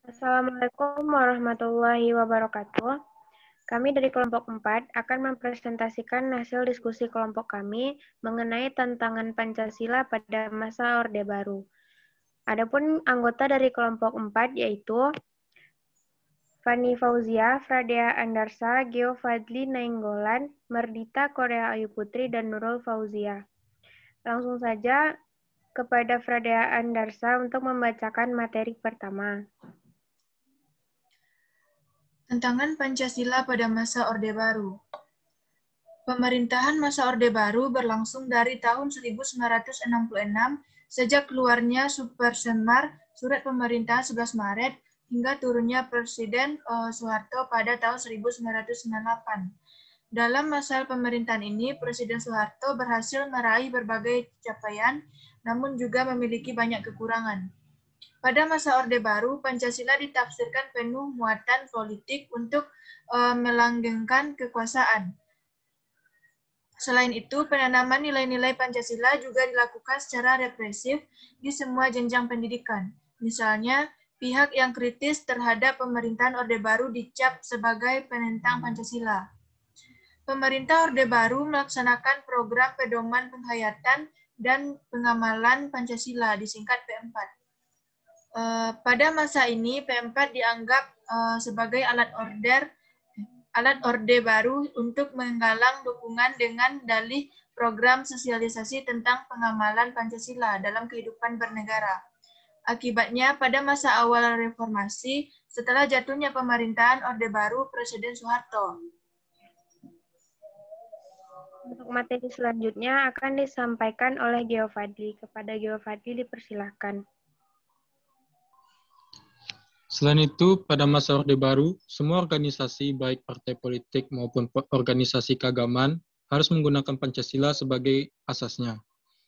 Assalamualaikum warahmatullahi wabarakatuh. Kami dari kelompok 4 akan mempresentasikan hasil diskusi kelompok kami mengenai tantangan Pancasila pada masa Orde Baru. Adapun anggota dari kelompok 4 yaitu Fani Fauzia, Fradea Andarsa, Geo Fadli Nainggolan, Merdita Korea Ayu Putri, dan Nurul Fauzia. Langsung saja kepada Fradea Andarsa untuk membacakan materi pertama. Tantangan Pancasila pada masa Orde Baru. Pemerintahan masa Orde Baru berlangsung dari tahun 1966 sejak keluarnya Supersemar Surat Pemerintahan 11 Maret hingga turunnya Presiden Soeharto pada tahun 1998. Dalam masa pemerintahan ini, Presiden Soeharto berhasil meraih berbagai capaian, namun juga memiliki banyak kekurangan. Pada masa Orde Baru, Pancasila ditafsirkan penuh muatan politik untuk melanggengkan kekuasaan. Selain itu, penanaman nilai-nilai Pancasila juga dilakukan secara represif di semua jenjang pendidikan. Misalnya, pihak yang kritis terhadap pemerintahan Orde Baru dicap sebagai penentang Pancasila. Pemerintah Orde Baru melaksanakan program pedoman penghayatan dan pengamalan Pancasila, disingkat P4. Pada masa ini, P4 dianggap sebagai alat Orde Baru untuk menggalang dukungan dengan dalih program sosialisasi tentang pengamalan Pancasila dalam kehidupan bernegara. Akibatnya, pada masa awal reformasi, setelah jatuhnya pemerintahan Orde Baru, Presiden Soeharto. Untuk materi selanjutnya akan disampaikan oleh Geo Fadli. Kepada Geo Fadli dipersilahkan. Selain itu, pada masa Orde Baru, semua organisasi, baik partai politik maupun organisasi keagamaan, harus menggunakan Pancasila sebagai asasnya.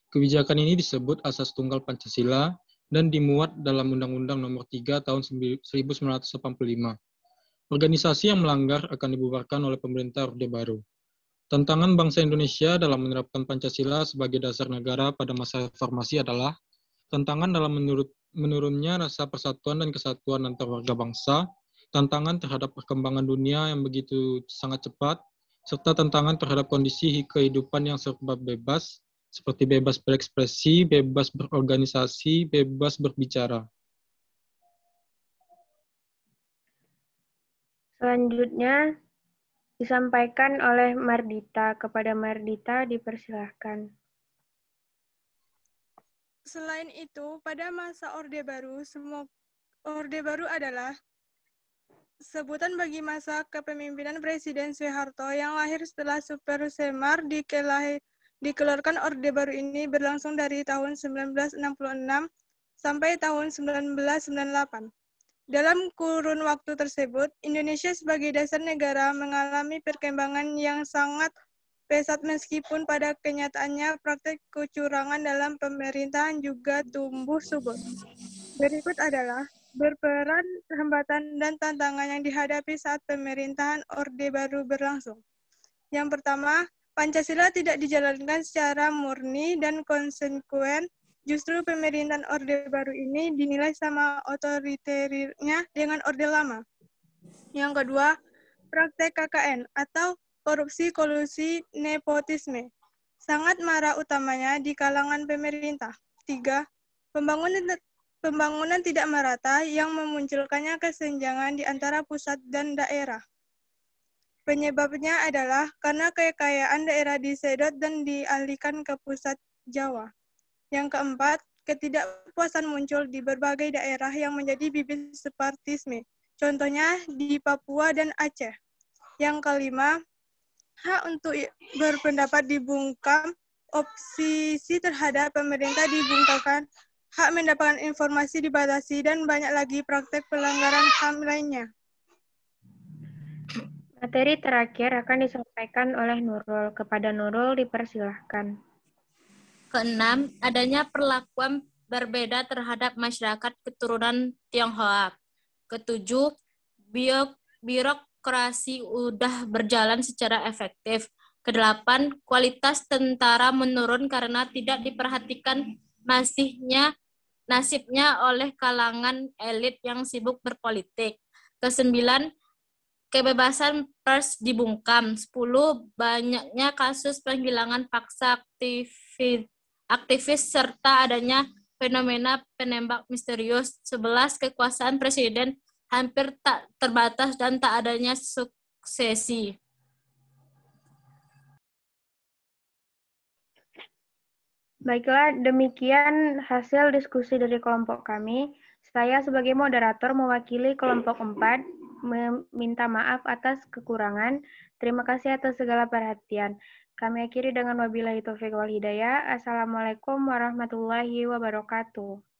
Kebijakan ini disebut Asas Tunggal Pancasila dan dimuat dalam Undang-Undang Nomor 3 Tahun 1985. Organisasi yang melanggar akan dibubarkan oleh pemerintah Orde Baru. Tantangan bangsa Indonesia dalam menerapkan Pancasila sebagai dasar negara pada masa reformasi adalah tantangan dalam menurunnya rasa persatuan dan kesatuan antar warga bangsa, tantangan terhadap perkembangan dunia yang begitu sangat cepat, serta tantangan terhadap kondisi kehidupan yang serba bebas, seperti bebas berekspresi, bebas berorganisasi, bebas berbicara. Selanjutnya disampaikan oleh Mardita. Kepada Mardita dipersilahkan. Selain itu, pada masa Orde Baru, Orde Baru adalah sebutan bagi masa kepemimpinan Presiden Soeharto yang lahir setelah Supersemar dikeluarkan. Orde Baru ini berlangsung dari tahun 1966 sampai tahun 1998. Dalam kurun waktu tersebut, Indonesia sebagai dasar negara mengalami perkembangan yang sangat pesat meskipun pada kenyataannya praktek kecurangan dalam pemerintahan juga tumbuh subur. Berikut adalah berperan hambatan dan tantangan yang dihadapi saat pemerintahan Orde Baru berlangsung. Yang pertama, Pancasila tidak dijalankan secara murni dan konsekuen. Justru pemerintahan Orde Baru ini dinilai sama otoriternya dengan Orde Lama. Yang kedua, praktek KKN atau korupsi, kolusi, nepotisme. Sangat marak utamanya di kalangan pemerintah. 3. Pembangunan tidak merata yang memunculkannya kesenjangan di antara pusat dan daerah. Penyebabnya adalah karena kekayaan daerah disedot dan dialihkan ke pusat Jawa. Yang keempat, ketidakpuasan muncul di berbagai daerah yang menjadi bibit separatisme. Contohnya di Papua dan Aceh. Yang kelima, hak untuk berpendapat dibungkam, opsisi terhadap pemerintah dibungkakan, hak mendapatkan informasi dibatasi, dan banyak lagi praktek pelanggaran HAM lainnya. Materi terakhir akan disampaikan oleh Nurul. Kepada Nurul dipersilahkan. Keenam, adanya perlakuan berbeda terhadap masyarakat keturunan Tionghoa. Ketujuh, birokrasi udah berjalan secara efektif. Kedelapan, kualitas tentara menurun karena tidak diperhatikan masihnya nasibnya oleh kalangan elit yang sibuk berpolitik. Kesembilan, kebebasan pers dibungkam. 10, banyaknya kasus penghilangan paksa aktivis serta adanya fenomena penembak misterius. 11, kekuasaan presiden hampir tak terbatas dan tak adanya suksesi. Baiklah, demikian hasil diskusi dari kelompok kami. Saya sebagai moderator mewakili kelompok 4, meminta maaf atas kekurangan. Terima kasih atas segala perhatian. Kami akhiri dengan wabillahi taufiq wal hidayah. Assalamualaikum warahmatullahi wabarakatuh.